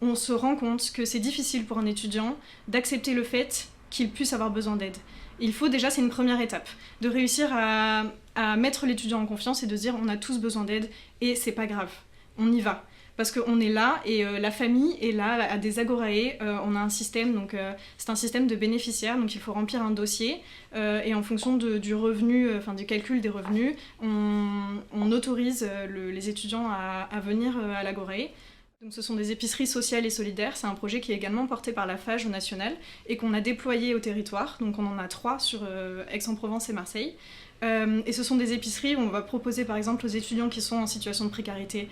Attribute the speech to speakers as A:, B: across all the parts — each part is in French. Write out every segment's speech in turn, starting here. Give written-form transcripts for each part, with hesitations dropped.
A: on se rend compte que c'est difficile pour un étudiant d'accepter le fait qu'il puisse avoir besoin d'aide. Il faut déjà, c'est une première étape, de réussir à mettre l'étudiant en confiance et de se dire on a tous besoin d'aide et c'est pas grave, on y va. Parce qu'on est là et la famille est là à des Agorae. On a un système, donc c'est un système de bénéficiaires, donc il faut remplir un dossier et en fonction du revenu, du calcul des revenus, on autorise les étudiants à venir à l'Agorae. Donc ce sont des épiceries sociales et solidaires, c'est un projet qui est également porté par la FAGE au national et qu'on a déployé au territoire, donc on en a 3 sur Aix-en-Provence et Marseille. Et ce sont des épiceries où on va proposer par exemple aux étudiants qui sont en situation de précarité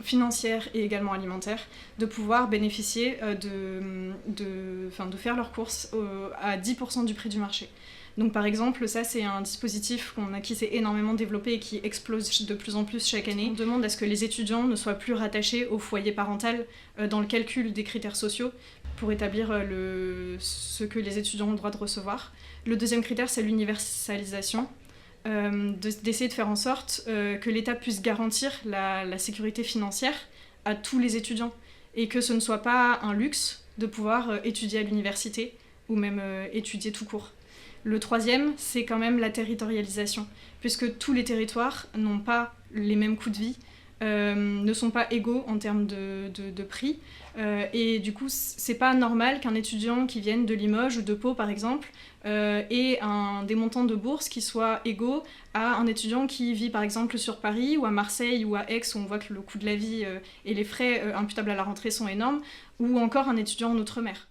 A: financière et également alimentaire de pouvoir bénéficier de faire leurs courses à 10% du prix du marché. Donc par exemple, ça c'est un dispositif qui s'est énormément développé et qui explose de plus en plus chaque année. On demande à ce que les étudiants ne soient plus rattachés au foyer parental dans le calcul des critères sociaux pour établir ce que les étudiants ont le droit de recevoir. Le deuxième critère, c'est l'universalisation, d'essayer de faire en sorte que l'État puisse garantir la sécurité financière à tous les étudiants et que ce ne soit pas un luxe de pouvoir étudier à l'université ou même étudier tout court. Le troisième, c'est quand même la territorialisation, puisque tous les territoires n'ont pas les mêmes coûts de vie, ne sont pas égaux en termes de prix, et du coup, c'est pas normal qu'un étudiant qui vienne de Limoges ou de Pau, par exemple, ait des montants de bourse qui soient égaux à un étudiant qui vit, par exemple, sur Paris ou à Marseille ou à Aix, où on voit que le coût de la vie et les frais imputables à la rentrée sont énormes, ou encore un étudiant en Outre-mer.